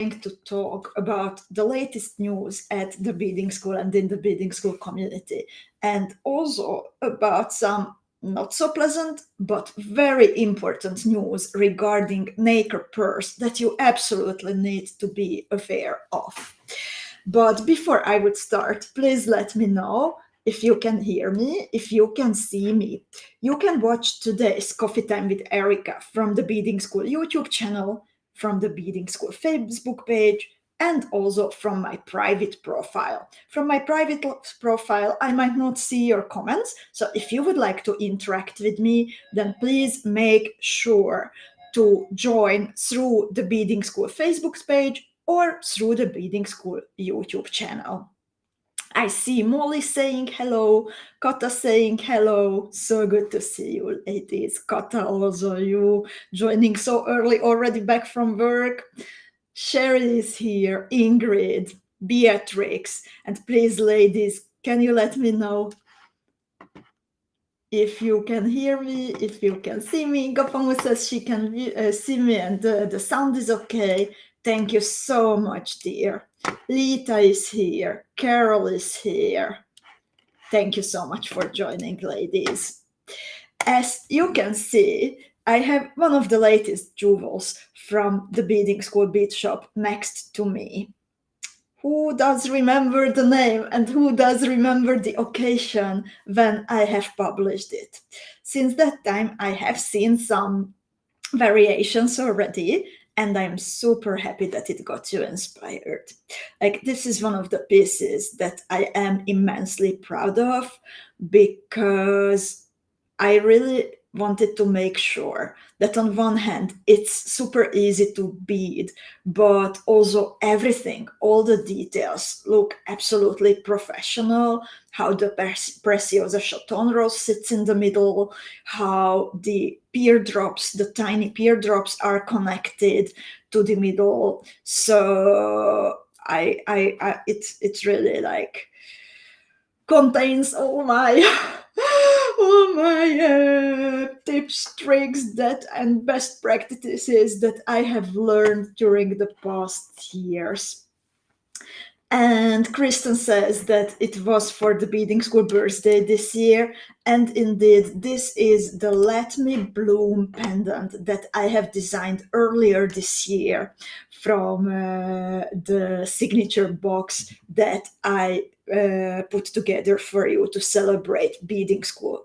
to talk about the latest news at the beading school and in the beading school community, and also about some not so pleasant but very important news regarding nacre pearls that you absolutely need to be aware of. But before I would start, please let me know if you can hear me, if you can see me. You can watch today's Coffee Time with Erika from the Beading School YouTube channel, from the Beading School Facebook page, and also from my private profile. From my private profile, I might not see your comments, so if you would like to interact with me, then please make sure to join through the Beading School Facebook page or through the Beading School YouTube channel. I see Molly saying hello, Kata saying hello. So good to see you, ladies. Kata, also you joining so early, already back from work. Sherry is here, Ingrid, Beatrix, and please, ladies, can you let me know if you can hear me, if you can see me? Gopamu says she can see me and the sound is okay. Thank you so much, dear. Lita is here. Carol is here. Thank you so much for joining, ladies. As you can see, I have one of the latest jewels from the beading school bead shop next to me. Who does remember the name and who does remember the occasion when I have published it? Since that time, I have seen some variations already, and I'm super happy that it got you inspired. Like, this is one of the pieces that I am immensely proud of because I really wanted to make sure that on one hand it's super easy to bead, but also everything, all the details look absolutely professional. How the Preciosa Chaton rose sits in the middle, how the pear drops, the tiny pear drops are connected to the middle. So it's really like contains all my tips, tricks, that and best practices that I have learned during the past years. And Kristen says that it was for the beading school birthday this year. And indeed, this is the Let Me Bloom pendant that I have designed earlier this year from the signature box that I put together for you to celebrate beading school's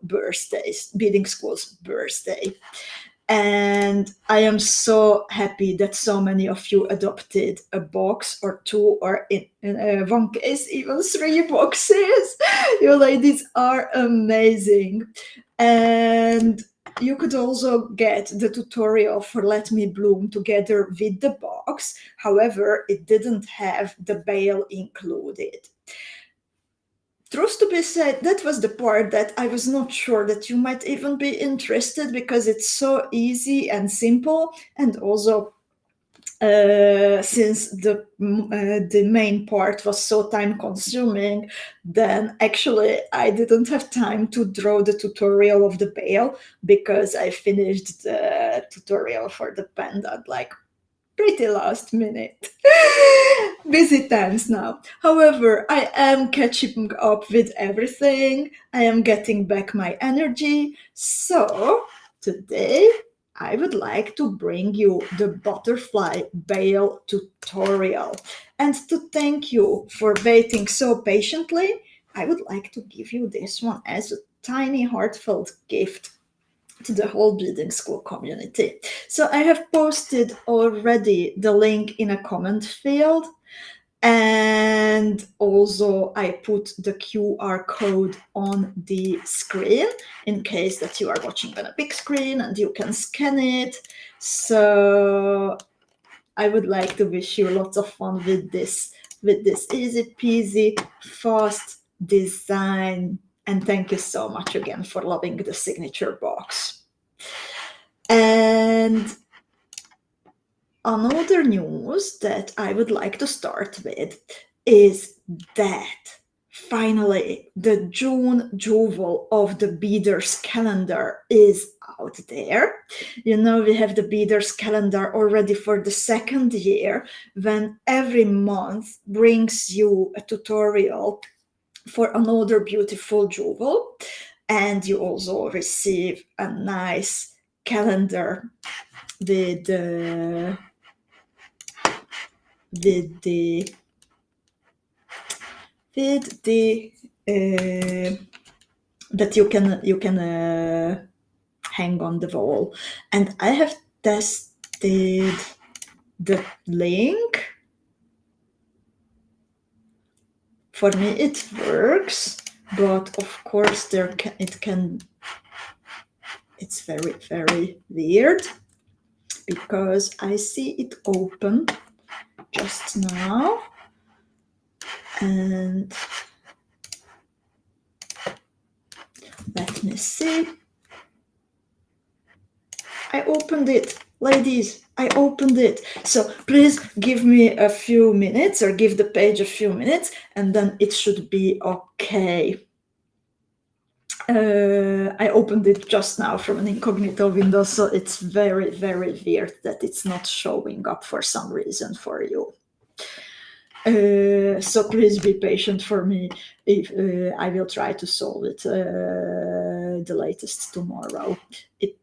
birthday. And I am so happy that so many of you adopted a box or two, or in one case, even 3 boxes. You ladies are amazing. And you could also get the tutorial for Let Me Bloom together with the box. However, it didn't have the bail included. Truth to be said, that was the part that I was not sure that you might even be interested, because it's so easy and simple, and also since the main part was so time consuming, then actually I didn't have time to draw the tutorial of the bail, because I finished the tutorial for the pendant like pretty last minute. Busy times now. However, I am catching up with everything. I am getting back my energy. So today I would like to bring you the butterfly bail tutorial. And to thank you for waiting so patiently, I would like to give you this one as a tiny heartfelt gift to the whole beading school community. So I have posted already the link in a comment field, and also I put the QR code on the screen in case that you are watching on a big screen and you can scan it. So I would like to wish you lots of fun with this easy peasy, fast design. And thank you so much again for loving the signature box. And another news that I would like to start with is that Finally, the June jewel of the beaders calendar is out there. You know, we have the beaders calendar already for the second year, when every month brings you a tutorial for another beautiful jewel, and you also receive a nice calendar with the that you can hang on the wall. And I have tested the link. For me it works, but of course it's very, very weird, because I see it open just now, and let me see. I opened it, ladies, I opened it. So please give me a few minutes, or give the page a few minutes, and then it should be okay. I opened it just now from an incognito window, so it's very, very weird that it's not showing up for some reason for you. So please be patient for me. If I will try to solve it the latest tomorrow. It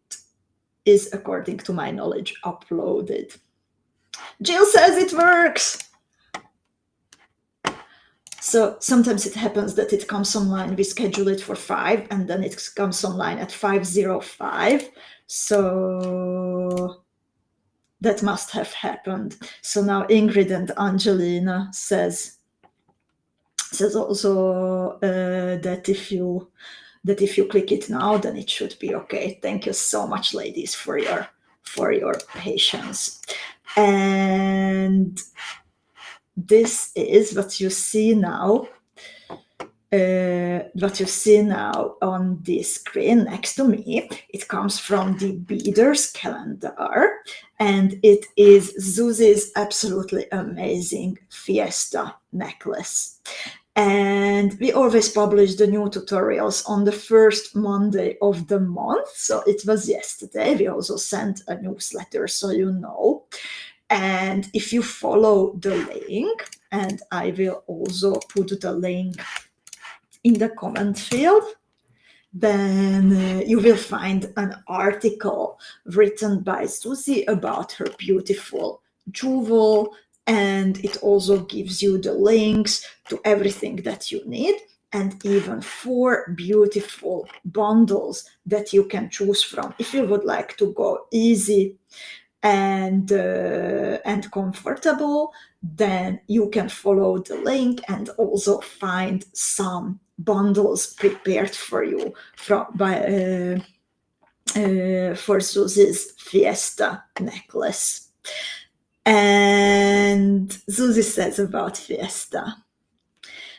is, according to my knowledge, uploaded. Jill says it works. So sometimes it happens that it comes online, we schedule it for 5, and then it comes online at 5:05. So that must have happened. So now Ingrid and Angelina says also that if you click it now, then it should be okay. Thank you so much, ladies, for your patience. And this is what you see now. What you see now on the screen next to me. It comes from the Beaders calendar, and it is Zuzi's absolutely amazing Fiesta necklace. And we always publish the new tutorials on the first Monday of the month. So it was yesterday. We also sent a newsletter, so you know. And if you follow the link, and I will also put the link in the comment field, then you will find an article written by Susie about her beautiful jewel, and it also gives you the links to everything that you need, and even 4 beautiful bundles that you can choose from if you would like to go easy and comfortable. Then you can follow the link and also find some bundles prepared for you for Susie's Fiesta necklace. And Susie says about Fiesta: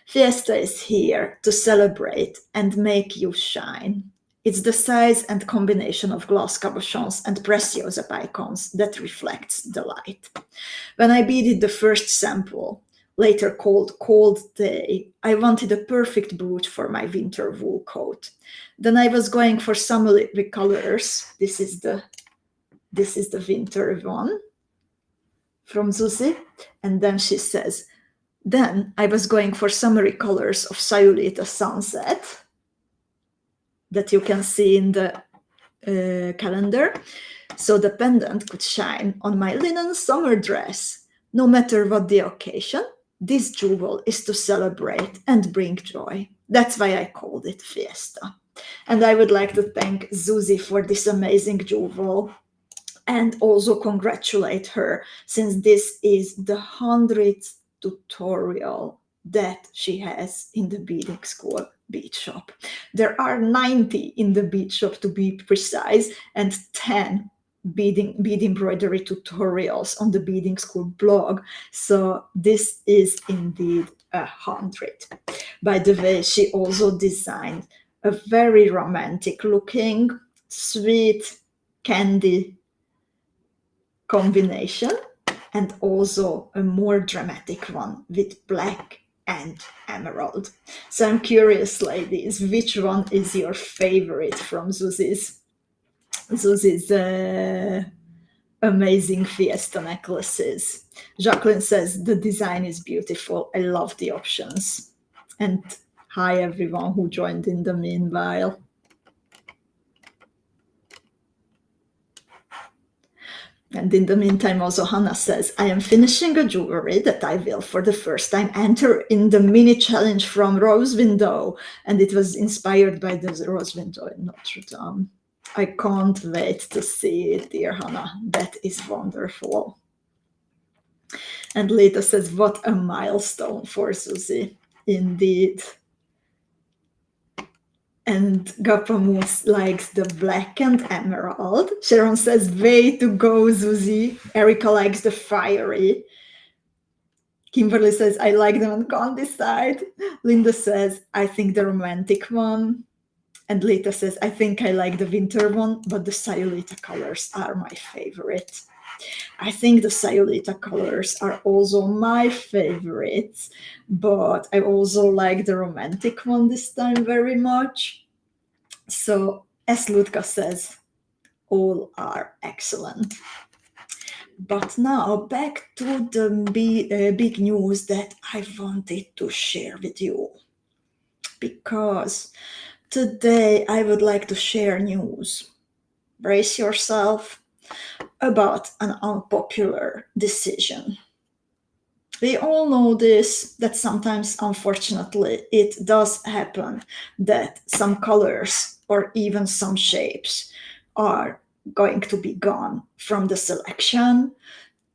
Fiesta is here to celebrate and make you shine. It's the size and combination of glass cabochons and Preciosa icons that reflects the light. When I beaded the first sample, later called Cold Day, I wanted a perfect boot for my winter wool coat. Then I was going for summery colors. This is the winter one from Susie. And then she says, then I was going for summery colors of Sayulita Sunset that you can see in the calendar, so the pendant could shine on my linen summer dress. No matter what the occasion, this jewel is to celebrate and bring joy. That's why I called it Fiesta. And I would like to thank Susie for this amazing jewel, and also congratulate her, since this is the 100th tutorial that she has in the beading school bead shop. There are 90 in the bead shop, to be precise, and 10 bead embroidery tutorials on the beading school blog. So this is indeed 100. By the way, she also designed a very romantic looking sweet candy combination, and also a more dramatic one with black and emerald. So I'm curious, ladies, which one is your favorite from Zuzi's amazing Fiesta necklaces? Jacqueline says the design is beautiful. I love the options. And hi everyone who joined in the meanwhile. And in the meantime, also Hannah says, I am finishing a jewelry that I will for the first time enter in the mini challenge from Rose Window. And it was inspired by the Rose Window in Notre Dame. I can't wait to see it, dear Hannah. That is wonderful. And Lita says, what a milestone for Susie. Indeed. And Gapamus likes the black and emerald. Sharon says, way to go, Zuzi. Erika likes the fiery. Kimberly says, I like them and can't decide. Linda says, I think the romantic one. And Lita says, I think I like the winter one, but the Sayulita colors are my favorite. I think the Sayulita colors are also my favorites, but I also like the romantic one this time very much. So, as Ludka says, all are excellent. But now back to the big news that I wanted to share with you. Because today I would like to share news. Brace yourself about an unpopular decision. We all know this, that sometimes, unfortunately, it does happen that some colors or even some shapes are going to be gone from the selection.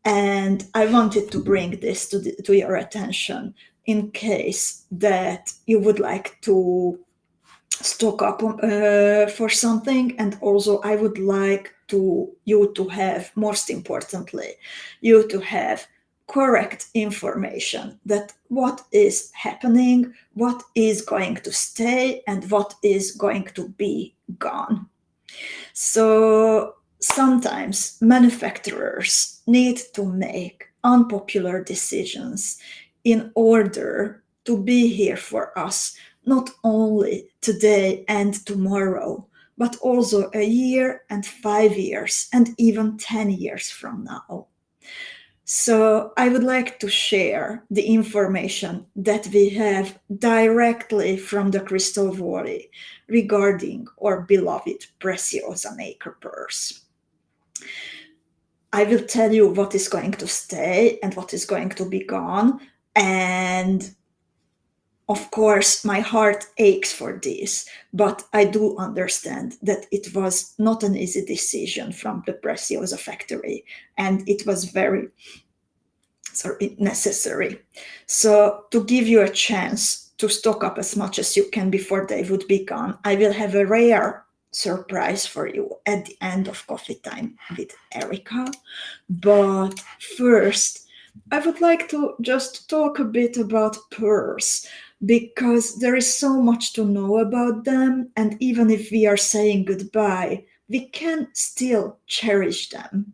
And I wanted to bring this to your attention in case that you would like to stock up for something. And also I would like you to have, most importantly, you to have correct information that what is happening, what is going to stay, and what is going to be gone. So sometimes manufacturers need to make unpopular decisions in order to be here for us, not only today and tomorrow, but also a year and 5 years and even 10 years from now. So I would like to share the information that we have directly from the crystal volley regarding our beloved Preciosa Nacre Pearls. I will tell you what is going to stay and what is going to be gone. And of course, my heart aches for this, but I do understand that it was not an easy decision from the Preciosa factory, and it was very necessary. So to give you a chance to stock up as much as you can before they would be gone, I will have a rare surprise for you at the end of coffee time with Erika. But first, I would like to just talk a bit about pearls, because there is so much to know about them, and even if we are saying goodbye, we can still cherish them.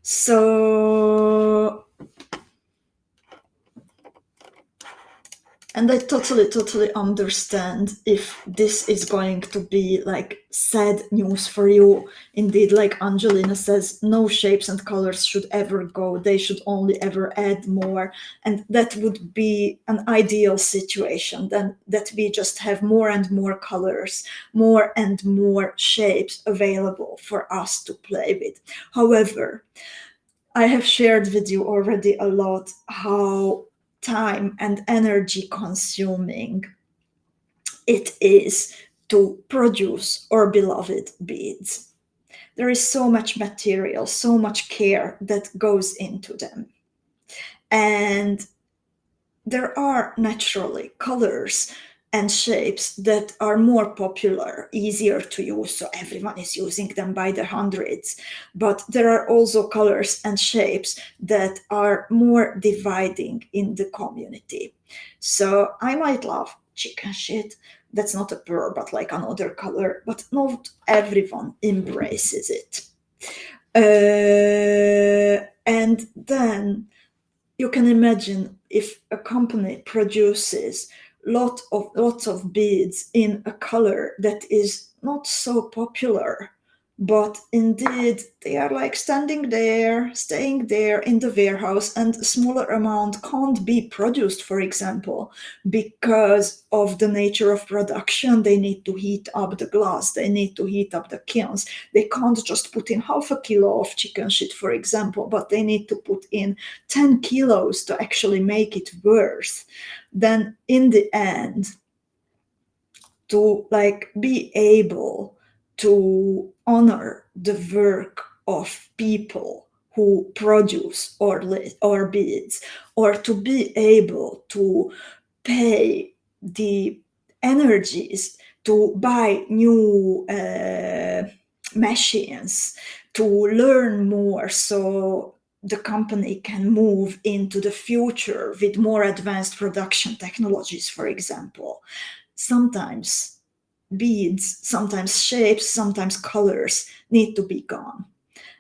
So, and I totally understand if this is going to be like sad news for you. Indeed, like Angelina says, no shapes and colors should ever go. They should only ever add more. And that would be an ideal situation, then that we just have more and more colors, more and more shapes available for us to play with. However, I have shared with you already a lot how time and energy consuming it is to produce our beloved beads. There is so much material, so much care that goes into them. And there are naturally colors and shapes that are more popular, easier to use, so everyone is using them by the hundreds. But there are also colors and shapes that are more dividing in the community. So I might love chicken shit. That's not a pearl, but like another color, but not everyone embraces it. And then you can imagine if a company produces lots of beads in a color that is not so popular, but indeed they are like staying there in the warehouse, and a smaller amount can't be produced, for example, because of the nature of production. They need to heat up the glass, they need to heat up the kilns. They can't just put in half a kilo of chicken shit, for example, but they need to put in 10 kilos to actually make it worth. Then in the end, to like be able to honor the work of people who produce or beads, or to be able to pay the energies to buy new machines, to learn more, so the company can move into the future with more advanced production technologies, for example. Sometimes beads, sometimes shapes, sometimes colors need to be gone.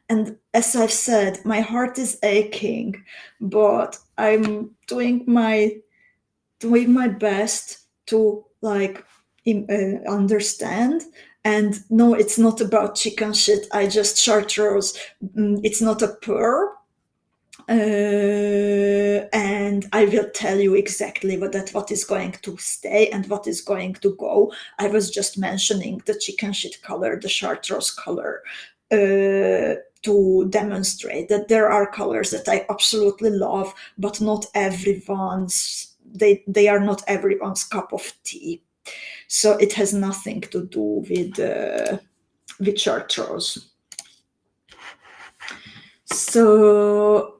And as I've said, my heart is aching, but I'm doing my best to like understand. And no, it's not about chicken shit. I just chartreuse. It's not a pearl. And I will tell you exactly what is going to stay and what is going to go. I was just mentioning the chicken shit color, the chartreuse color, to demonstrate that there are colors that I absolutely love, but not everyone's. They are not everyone's cup of tea. So it has nothing to do with chartreuse. So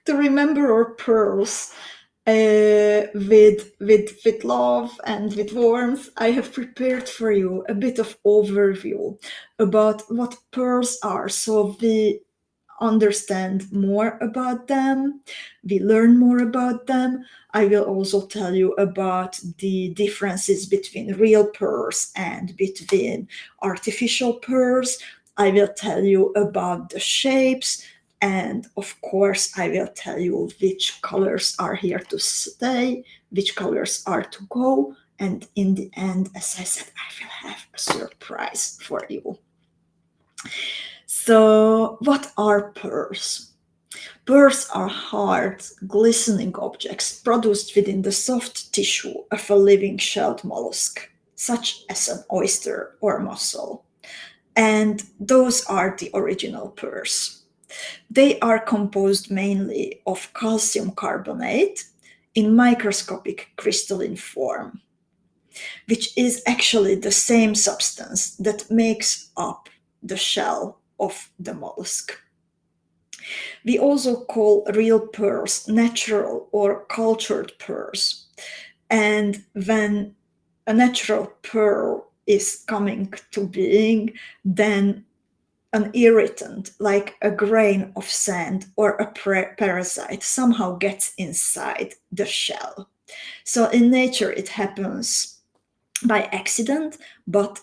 to remember our pearls with love and with warmth, I have prepared for you a bit of overview about what pearls are, so we understand more about them, we learn more about them. I will also tell you about the differences between real pearls and between artificial pearls. I will tell you about the shapes, and of course, I will tell you which colors are here to stay, which colors are to go, and in the end, as I said, I will have a surprise for you. So, what are pearls? Pearls are hard, glistening objects produced within the soft tissue of a living shelled mollusk, such as an oyster or mussel. And those are the original pearls. They are composed mainly of calcium carbonate in microscopic crystalline form, which is actually the same substance that makes up the shell of the mollusk. We also call real pearls natural or cultured pearls. And when a natural pearl is coming to being, then an irritant like a grain of sand or a parasite somehow gets inside the shell. So in nature it happens by accident, but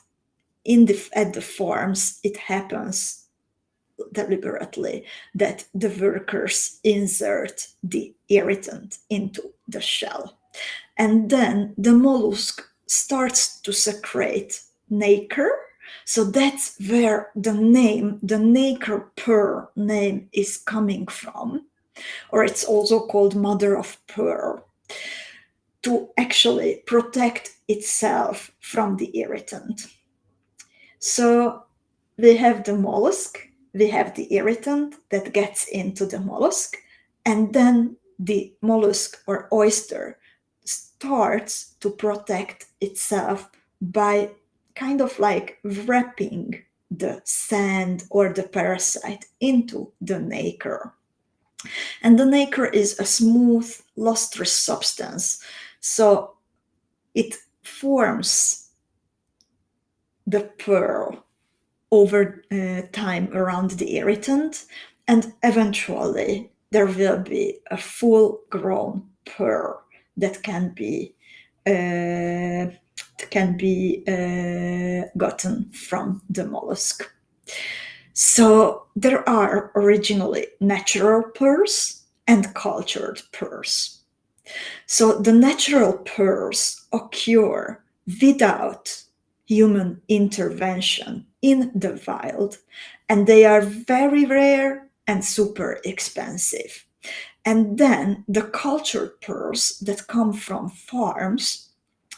at the farms it happens deliberately, that the workers insert the irritant into the shell. And then the mollusk starts to secrete nacre. So that's where the name, the nacre pearl name, is coming from, or it's also called mother of pearl, to actually protect itself from the irritant. So we have the mollusk, we have the irritant that gets into the mollusk, and then the mollusk or oyster starts to protect itself by kind of like wrapping the sand or the parasite into the nacre. And the nacre is a smooth, lustrous substance, so it forms the pearl over time around the irritant, and eventually there will be a full-grown pearl that can be gotten from the mollusk. So there are originally natural pearls, and cultured pearls. So the natural pearls occur without human intervention in the wild, and they are very rare and super expensive. And then the cultured pearls that come from farms,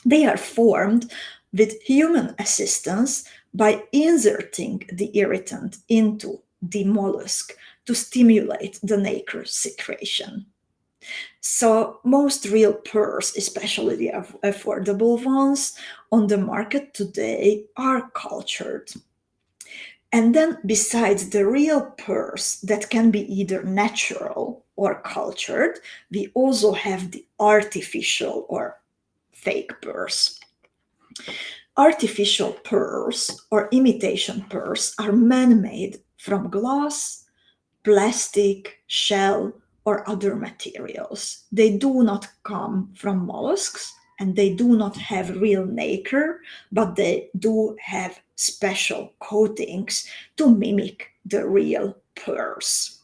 they are formed with human assistance by inserting the irritant into the mollusk to stimulate the nacre secretion. So most real pearls, especially the affordable ones on the market today, are cultured. And then besides the real pearls that can be either natural or cultured, we also have the artificial or fake pearls. Artificial pearls or imitation pearls are man-made from glass, plastic, shell, or other materials. They do not come from mollusks and they do not have real nacre, but they do have special coatings to mimic the real pearls.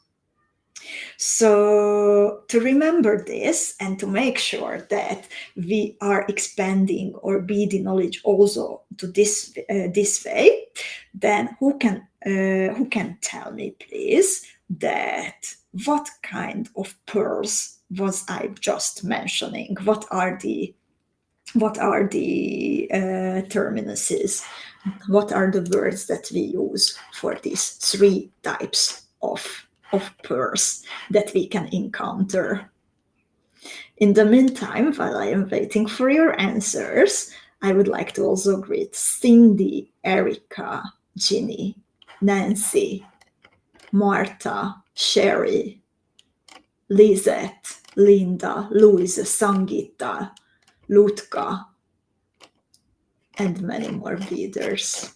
So to remember this and to make sure that we are expanding our beading knowledge also to this way, then who can tell me please that what kind of pearls was I just mentioning? What are the terminuses? What are the words that we use for these three types of pearls that we can encounter? In the meantime, while I am waiting for your answers, I would like to also greet Cindy, Erika, Ginny, Nancy, Marta, Sherry, Lisette, Linda, Louise, Sangita, Lutka, and many more readers.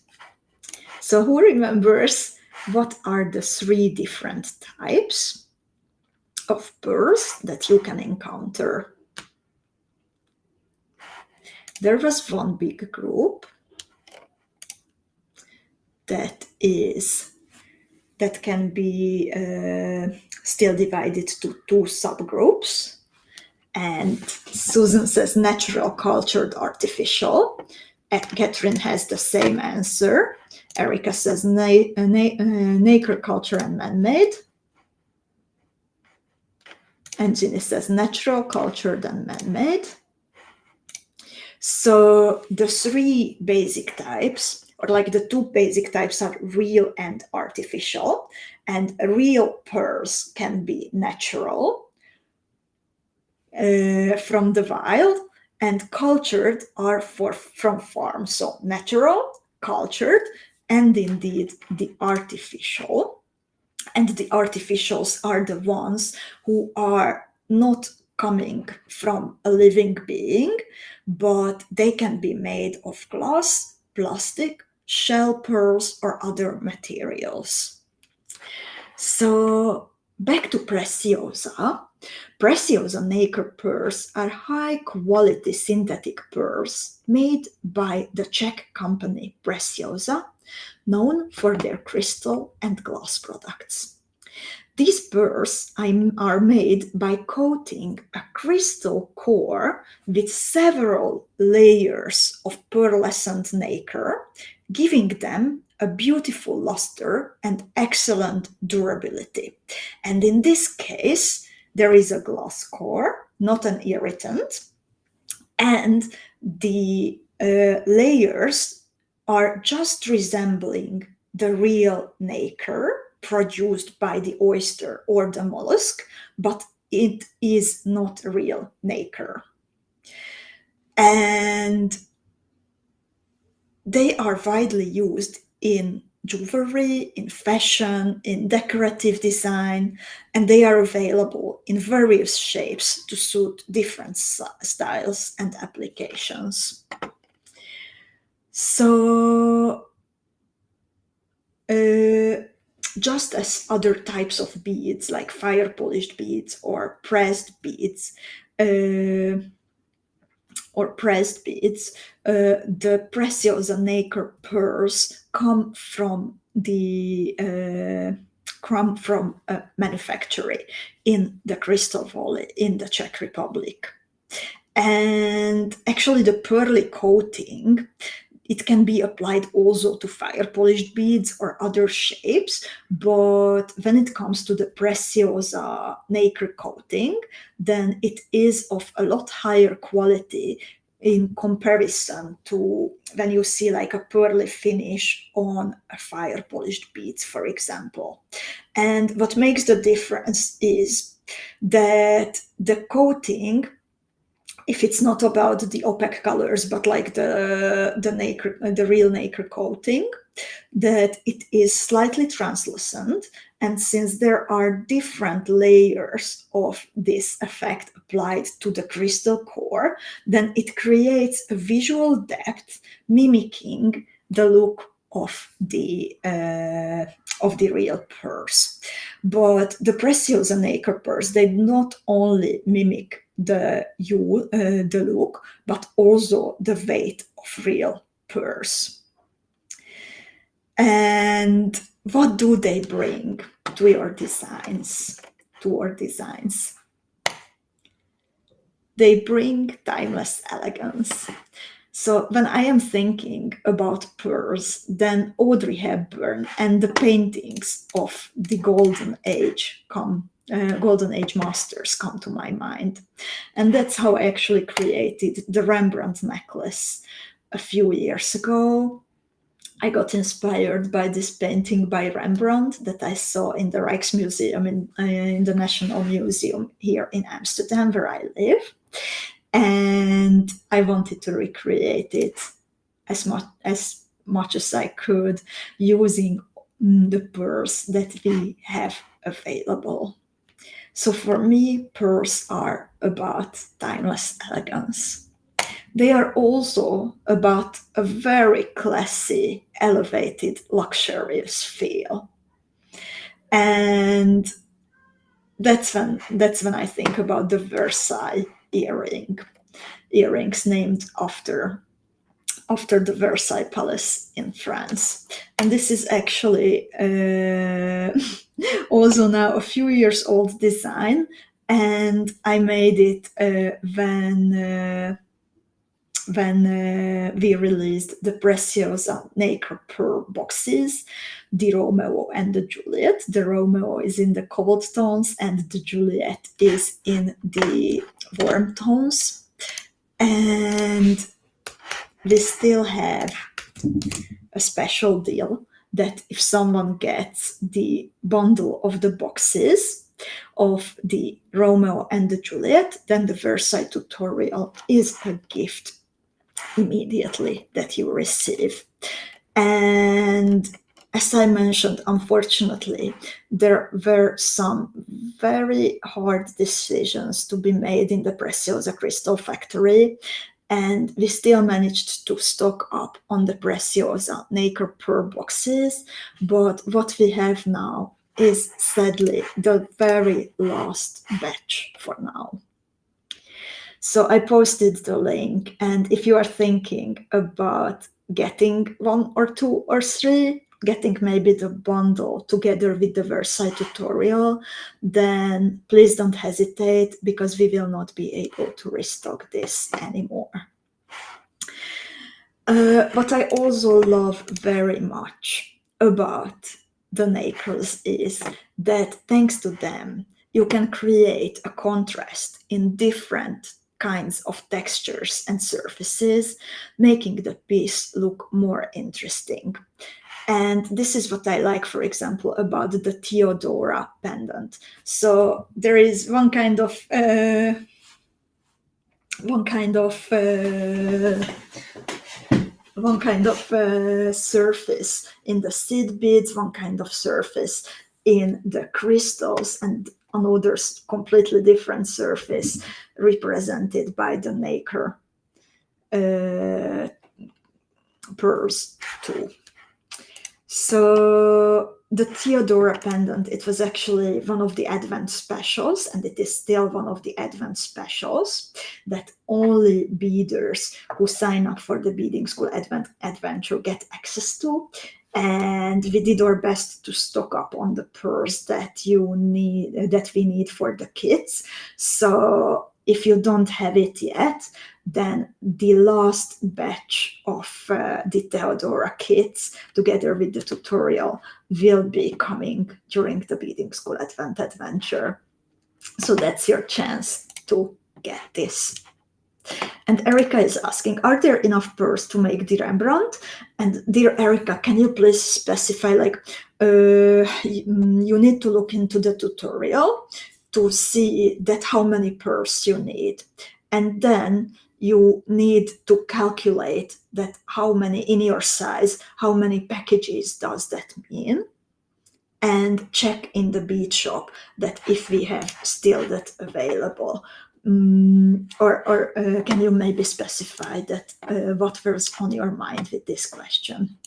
So who remembers what are the three different types of pearls that you can encounter? There was one big group that can be still divided to two subgroups. And Susan says natural, cultured, artificial. Catherine has the same answer. Erika says nacre, culture, and man-made. And Ginny says natural, cultured, and man-made. So the three basic types, or like the two basic types, are real and artificial. And real pearls can be natural from the wild, and cultured are from farms. So natural, cultured, and indeed the artificial. And the artificials are the ones who are not coming from a living being, but they can be made of glass, plastic, shell pearls, or other materials. So back to Preciosa. Preciosa Nacre Pearls are high-quality synthetic pearls made by the Czech company Preciosa, known for their crystal and glass products. These pearls are made by coating a crystal core with several layers of pearlescent nacre, giving them a beautiful luster and excellent durability. And in this case, there is a glass core, not an irritant, and the layers are just resembling the real nacre produced by the oyster or the mollusk, but it is not real nacre. And they are widely used in jewelry, in fashion, in decorative design, and they are available in various shapes to suit different styles and applications. So, just as other types of beads, like fire polished beads or pressed beads, the Preciosa Nacre pearls come from the come from a manufactory in the Crystal Valley in the Czech Republic. And actually the pearly coating, it can be applied also to fire polished beads or other shapes, but when it comes to the Preciosa Nacre coating, then it is of a lot higher quality in comparison to when you see like a pearly finish on a fire polished beads, for example. And what makes the difference is that the coating, if it's not about the opaque colors, but like the real nacre coating, that it is slightly translucent. And since there are different layers of this effect applied to the crystal core, then it creates a visual depth mimicking the look of the real pearls. But the Preciosa Nacre pearls, they not only mimic the look, but also the weight of real pearls. And what do they bring to your designs? They bring timeless elegance. So when I am thinking about pearls, then Audrey Hepburn and the paintings of the Golden Age masters come to my mind. And that's how I actually created the Rembrandt necklace a few years ago. I got inspired by this painting by Rembrandt that I saw in the Rijksmuseum in the National Museum here in Amsterdam, where I live. And I wanted to recreate it as much as I could using the pearls that we have available. So for me, pearls are about timeless elegance. They are also about a very classy, elevated, luxurious feel. And that's when I think about the Versailles earrings named after the Versailles Palace in France. And this is actually also now a few years old design, and I made it when we released the Preciosa Nacre Pearl boxes, the Romeo and the Juliet. The Romeo is in the cold tones and the Juliet is in the warm tones. And we still have a special deal that if someone gets the bundle of the boxes of the Romeo and the Juliet, then the Versailles tutorial is a gift immediately that you receive. And as I mentioned, unfortunately, there were some very hard decisions to be made in the Preciosa Crystal Factory, and we still managed to stock up on the Preciosa Nacre Pearl boxes, but what we have now is sadly the very last batch for now. So I posted the link, and if you are thinking about getting one or two or three, getting maybe the bundle together with the Versailles tutorial, then please don't hesitate, because we will not be able to restock this anymore. What I also love very much about the nacres is that thanks to them, you can create a contrast in different kinds of textures and surfaces, making the piece look more interesting. And this is what I like, for example, about the Theodora pendant. So there is one kind of surface in the seed beads, one kind of surface in the crystals, and another completely different surface represented by the nacre pearls too. So the Theodora pendant, it was actually one of the Advent specials, and it is still one of the Advent specials that only beaders who sign up for the Beading School Advent Adventure get access to. And we did our best to stock up on the pearls that we need for the kits. So if you don't have it yet, then the last batch of the Theodora kits, together with the tutorial, will be coming during the Beading School Advent Adventure. So that's your chance to get this. And Erika is asking, are there enough pearls to make the Rembrandt? And dear Erika, can you please specify, like, you need to look into the tutorial to see that how many pearls you need. And then you need to calculate that how many in your size, how many packages does that mean? And check in the bead shop that if we have still that available. Or can you maybe specify that what was on your mind with this question?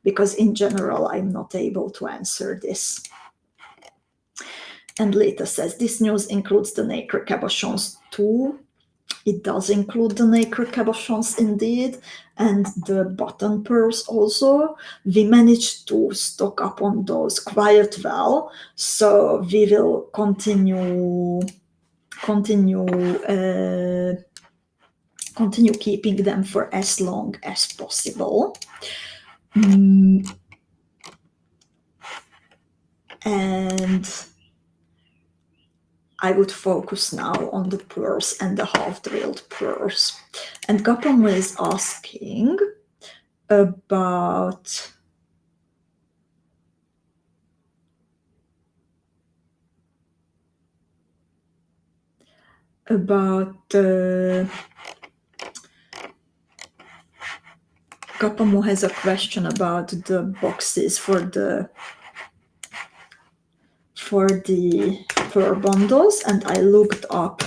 Because in general, I'm not able to answer this. And Lita says, this news includes the nacre cabochons too. It does include the nacre cabochons indeed, and the button pearls also. We managed to stock up on those quite well, so we will continue keeping them for as long as possible. And I would focus now on the pearls and the half-drilled pearls. And Gapamo is asking about Gapamo has a question about the boxes for the pearl bundles, and I looked up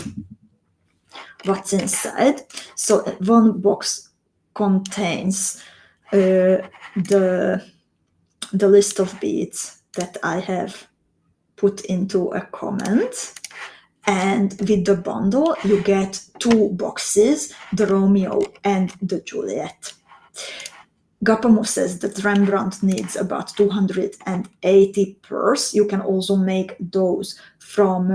what's inside. So one box contains the list of beads that I have put into a comment, and with the bundle you get 2 boxes, the Romeo and the Juliet. Gapamo says that Rembrandt needs about 280 pearls. You can also make those from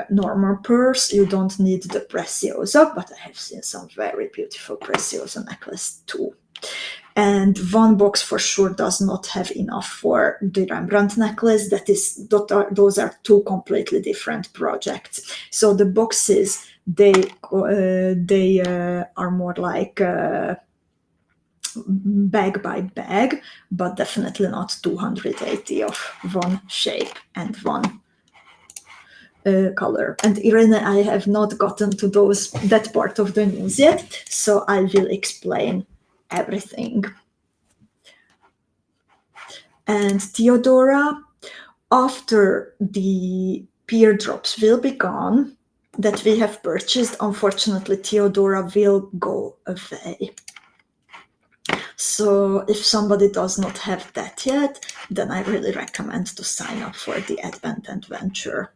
normal pearls. You don't need the Preciosa, but I have seen some very beautiful Preciosa necklace too. And one box for sure does not have enough for the Rembrandt necklace. Those are 2 completely different projects. So the boxes, they are more like bag by bag, but definitely not 280 of one shape and one color. And Irene, I have not gotten to that part of the news yet, so I will explain everything. And Theodora, after the pear drops will be gone that we have purchased, unfortunately Theodora will go away. So if somebody does not have that yet, then I really recommend to sign up for the Advent Adventure.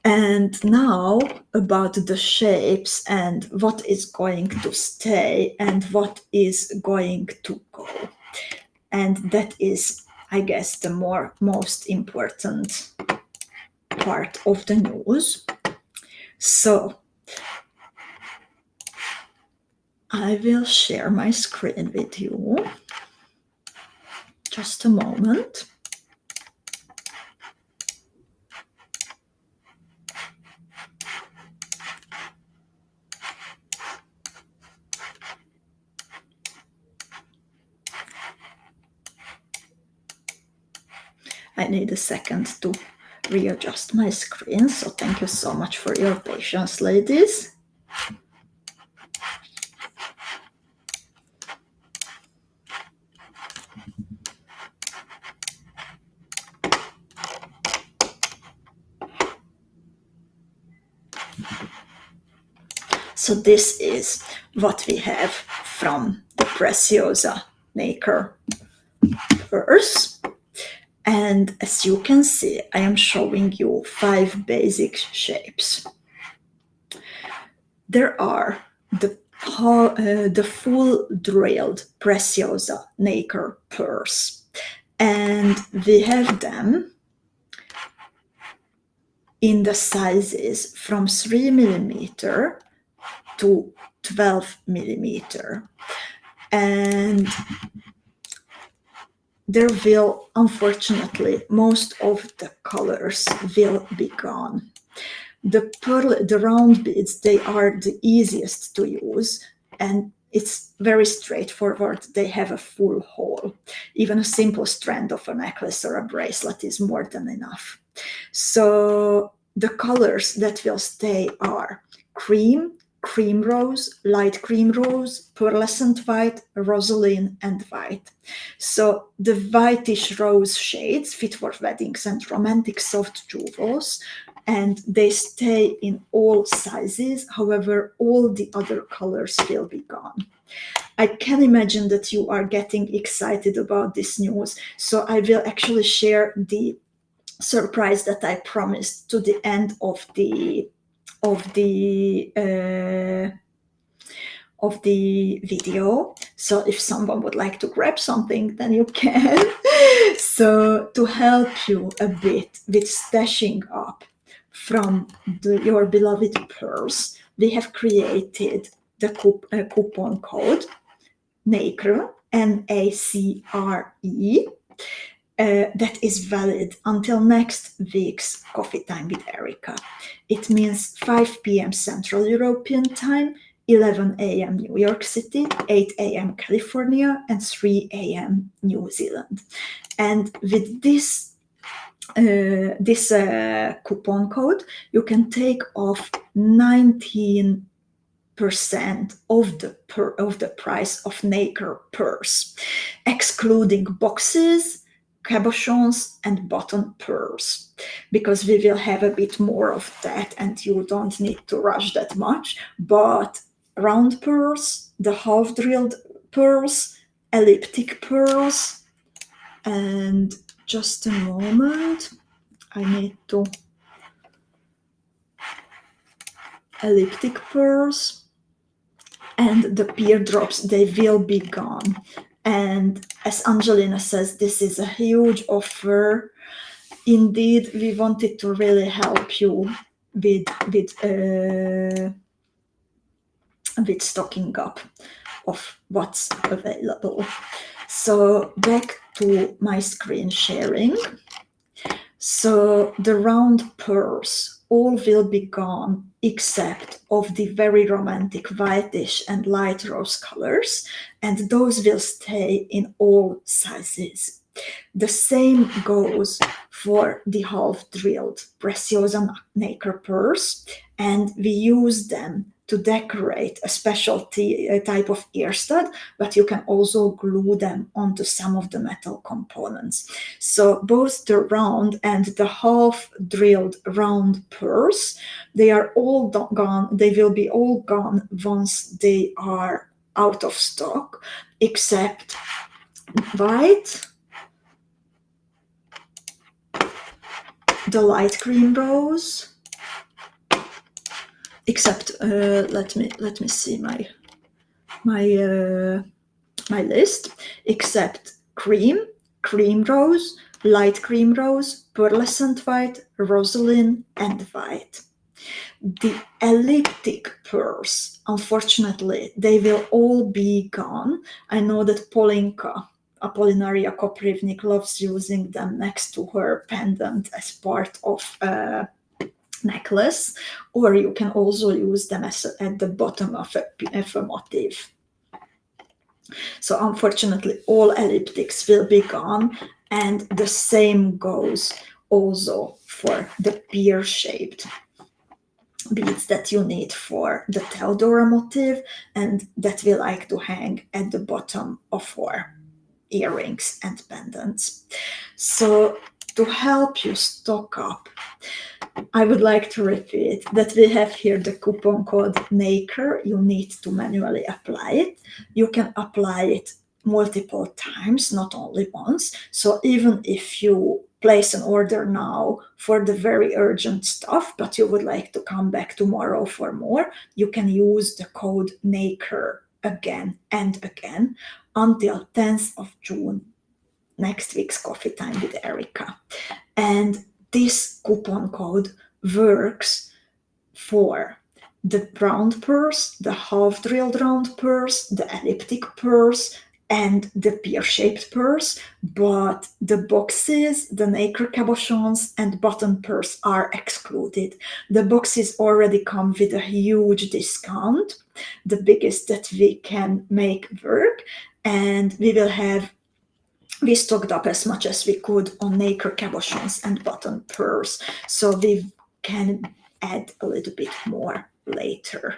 And now about the shapes and what is going to stay and what is going to go. And that is, I guess, the most important part of the news. So I will share my screen with you. Just a moment. I need a second to readjust my screen, so thank you so much for your patience, ladies. So this is what we have from the Preciosa Nacre Pearls. And as you can see, I am showing you 5 basic shapes. There are the full drilled Preciosa Nacre Pearls, and we have them in the sizes from 3 millimeter to 12 millimeter. And there will, unfortunately, most of the colors will be gone. The round beads, they are the easiest to use, and it's very straightforward. They have a full hole. Even a simple strand of a necklace or a bracelet is more than enough. So the colors that will stay are cream, cream rose, light cream rose, pearlescent white, rosaline, and white. So the whitish rose shades fit for weddings and romantic soft jewels, and they stay in all sizes. However, all the other colors will be gone. I can imagine that you are getting excited about this news, so I will actually share the surprise that I promised to the end of the video. So if someone would like to grab something, then you can. So to help you a bit with stashing up from your beloved pearls, we have created the coupon code NACRE, NACRE, that is valid until next week's Coffee Time with Erika. It means 5 p.m. Central European Time, 11 a.m. New York City, 8 a.m. California, and 3 a.m. New Zealand. And with this coupon code, you can take off 19% of the price of Nacre Pearls, excluding boxes, cabochons, and button pearls, because we will have a bit more of that and you don't need to rush that much. But round pearls, the half drilled pearls, elliptic pearls, and just a moment, I need to, elliptic pearls, and the pear drops, they will be gone. And as Angelina says, this is a huge offer. Indeed, we wanted to really help you with stocking up of what's available. So back to my screen sharing. So the round pearls all will be gone except of the very romantic whitish and light rose colors, and those will stay in all sizes. The same goes for the half drilled Preciosa Nacre Pearls, and we use them to decorate a specialty type of ear stud, but you can also glue them onto some of the metal components. So both the round and the half drilled round pearls, they are all gone. They will be all gone once they are out of stock, except white, the light cream rose, except let me see my list, except cream rose, light cream rose, pearlescent white, rosaline, and white. The elliptic pearls, unfortunately, they will all be gone. I know that Apollinaria Koprivnik loves using them next to her pendant as part of a necklace, or you can also use them at the bottom of a motif. So unfortunately, all elliptics will be gone, and the same goes also for the pear-shaped beads that you need for the Theodora motif and that we like to hang at the bottom of our earrings and pendants. So to help you stock up, I would like to repeat that we have here the coupon code NACRE. You need to manually apply it. You can apply it multiple times, not only once. So even if you place an order now for the very urgent stuff, but you would like to come back tomorrow for more, you can use the code NACRE again and again until 10th of June, next week's Coffee Time with Erika. And this coupon code works for the round pearls, the half drilled round pearls, the elliptic pearls, and the pear-shaped pearls, but the boxes, the nacre cabochons, and button pearls are excluded. The boxes already come with a huge discount, the biggest that we can make work, and we stocked up as much as we could on nacre cabochons and button pearls, so we can add a little bit more later.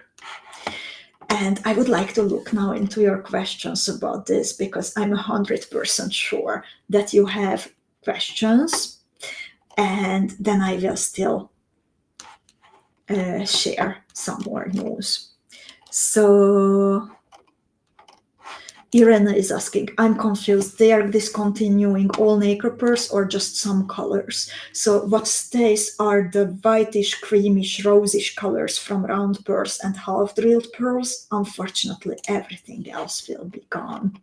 And I would like to look now into your questions about this, because I'm 100% sure that you have questions, and then I will still share some more news. So Irena is asking, I'm confused. They are discontinuing all nacre pearls or just some colors? So what stays are the whitish, creamish, rosish colors from round pearls and half drilled pearls. Unfortunately, everything else will be gone.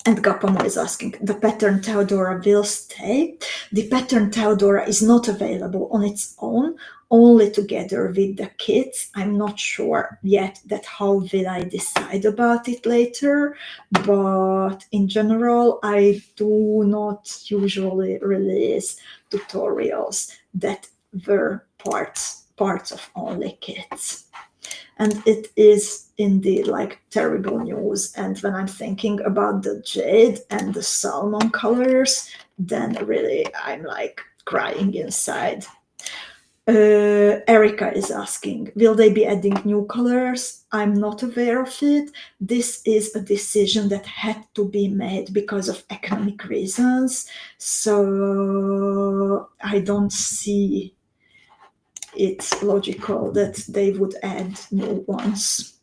And Gapamo is asking, the pattern Theodora will stay? The pattern Theodora is not available on its own, only together with the kits. I'm not sure yet that how will I decide about it later, but in general, I do not usually release tutorials that were parts of only kits. And it is indeed like terrible news. And when I'm thinking about the jade and the salmon colors, then really I'm like crying inside. Erika is asking, will they be adding new colors? I'm not aware of it. This is a decision that had to be made because of economic reasons. So I don't see it's logical that they would add new ones.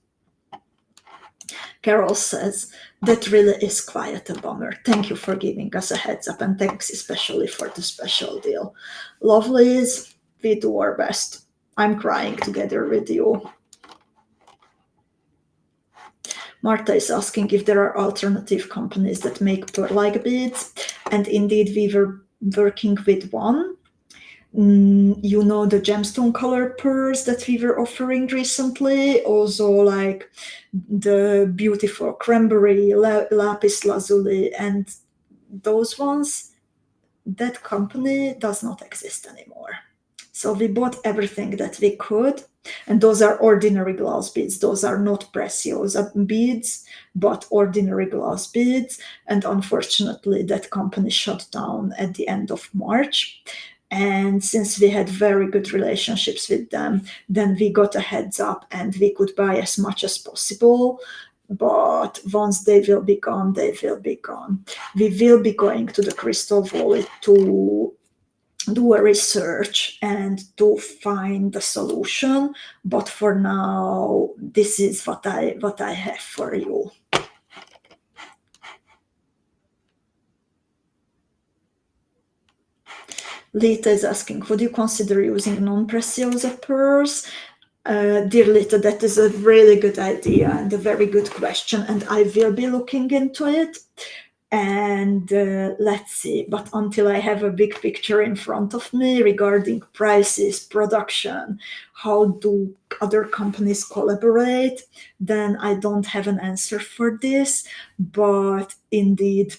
Carol says, that really is quite a bummer. Thank you for giving us a heads up, and thanks especially for the special deal. Lovelies, we do our best. I'm crying together with you. Martha is asking if there are alternative companies that make pearl-like beads, and indeed we were working with one. You know, the gemstone color pearls that we were offering recently, also like the beautiful cranberry, lapis lazuli, and those ones, that company does not exist anymore. So we bought everything that we could, and those are ordinary glass beads. Those are not Preciosa beads, but ordinary glass beads. And unfortunately, that company shut down at the end of March. And since we had very good relationships with them, then we got a heads up and we could buy as much as possible. But once they will be gone, they will be gone. We will be going to the Crystal Wallet to do a research and to find the solution. But for now, this is what I have for you. Lita is asking, would you consider using non-Preciosa pearls? Dear Lita, that is a really good idea and a very good question, and I will be looking into it. And let's see, but until I have a big picture in front of me regarding prices, production, how do other companies collaborate, then I don't have an answer for this. But indeed,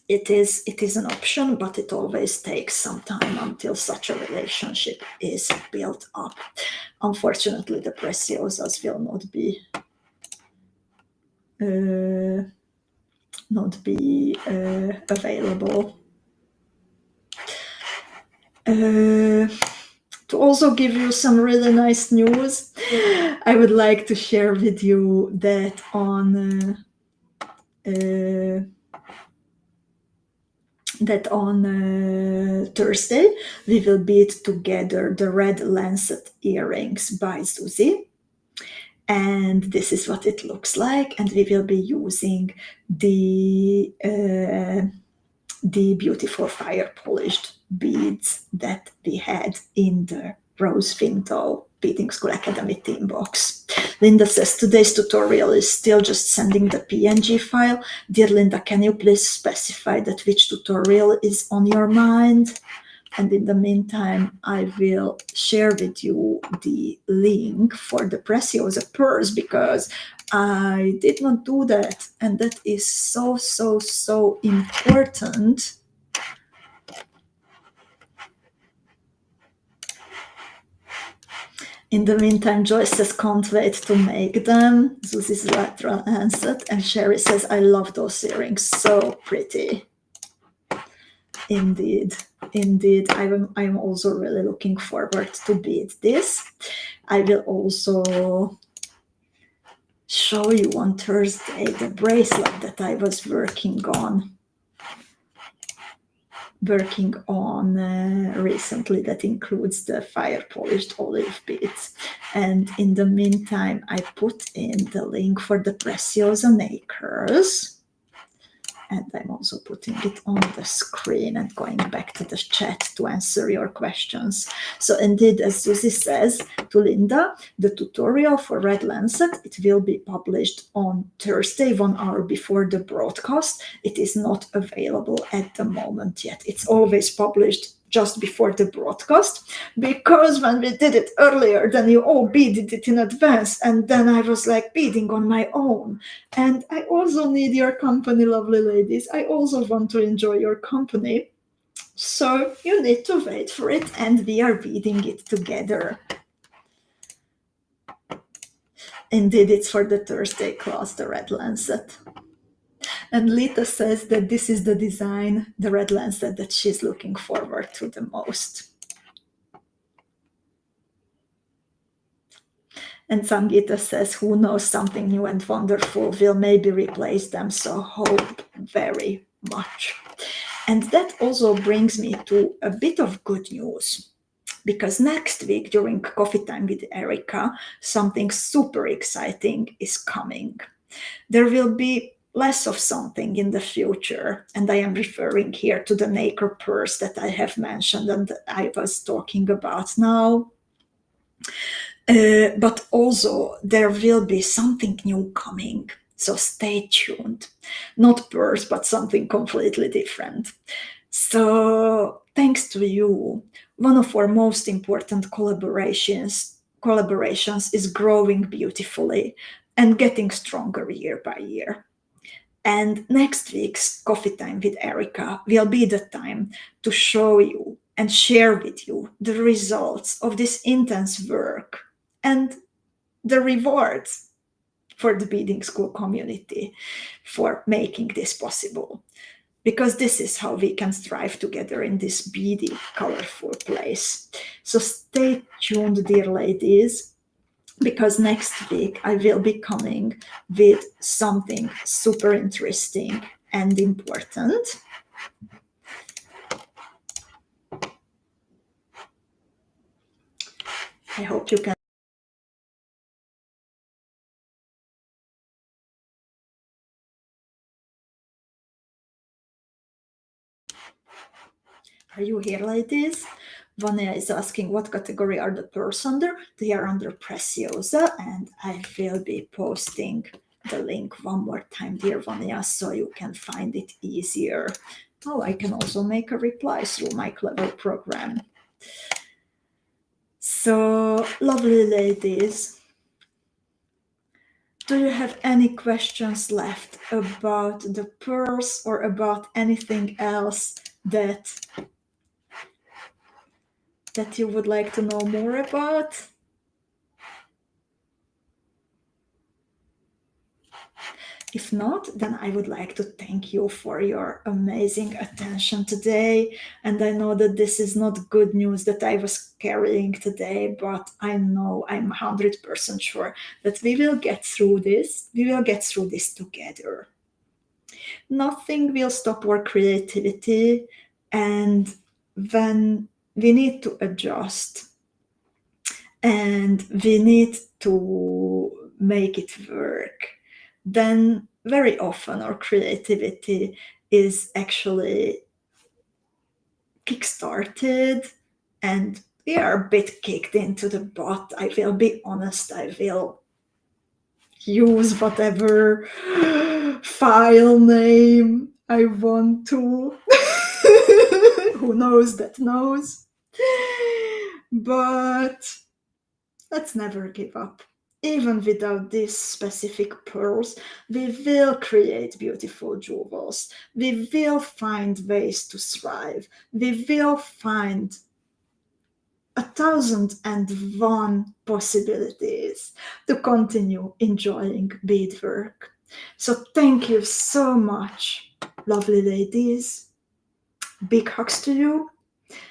it is an option, but it always takes some time until such a relationship is built up. Unfortunately, the Preciosas will not be available. To also give you some really nice news, I would like to share with you that on Thursday we will bead together the red lancet earrings by Susie. And this is what it looks like. And we will be using the beautiful fire polished beads that we had in the Rose Window Beading School Academy theme box. Linda says today's tutorial is still just sending the PNG file. Dear Linda, can you please specify that which tutorial is on your mind? And in the meantime, I will share with you the link for the Preciosa Pearls, because I did not do that. And that is so, so, so important. In the meantime, Joyce says, can't wait to make them. Susie's lateral answered. And Sherry says, I love those earrings. So pretty. Indeed. Indeed. I'm also really looking forward to bead this. I will also show you on Thursday the bracelet that I was working on recently, that includes the fire polished olive beads. And in the meantime, I put in the link for the Preciosa Nacres. And I'm also putting it on the screen and going back to the chat to answer your questions. So indeed, as Susie says to Linda, the tutorial for Red Lancet, it will be published on Thursday, 1 hour before the broadcast. It is not available at the moment yet. It's always published just before the broadcast, because when we did it earlier, then you all beaded it in advance, and then I was like beading on my own. And I also need your company, lovely ladies. I also want to enjoy your company. So you need to wait for it, and we are beading it together. Indeed, it's for the Thursday class, the Red Lancet. And Lita says that this is the design, the Red Lancet, that she's looking forward to the most. And Sangita says, who knows, something new and wonderful will maybe replace them, so hope very much. And that also brings me to a bit of good news, because next week during Coffee Time with Erika, something super exciting is coming. There will be less of something in the future, and I am referring here to the Nacre Pearls that I have mentioned and that I was talking about now. But also there will be something new coming, so stay tuned. Not pearls, but something completely different. So thanks to you, one of our most important collaborations is growing beautifully and getting stronger year by year. And next week's Coffee Time with Erika will be the time to show you and share with you the results of this intense work and the rewards for the beading school community for making this possible. Because this is how we can strive together in this beady, colorful place. So stay tuned, dear ladies, because next week I will be coming with something super interesting and important. I hope you can. Are you here, ladies? Vanya is asking what category are the pearls under. They are under Preciosa, and I will be posting the link one more time, dear Vanya, so you can find it easier. Oh, I can also make a reply through my clever program. So, lovely ladies, do you have any questions left about the pearls or about anything else that you would like to know more about? If not, then I would like to thank you for your amazing attention today. And I know that this is not good news that I was carrying today, but I know I'm 100% sure that we will get through this. We will get through this together. Nothing will stop our creativity, and when we need to adjust and we need to make it work, then very often our creativity is actually kickstarted and we are a bit kicked into the butt. I will be honest, I will use whatever file name I want to. Who knows that knows. But let's never give up. Even without these specific pearls, we will create beautiful jewels. We will find ways to thrive. We will find 1,001 possibilities to continue enjoying beadwork. So thank you so much, lovely ladies. Big hugs to you,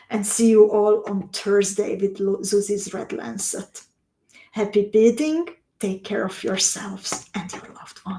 and see you all on Thursday with Zuzi's Red Lancet. Happy beading, take care of yourselves and your loved ones.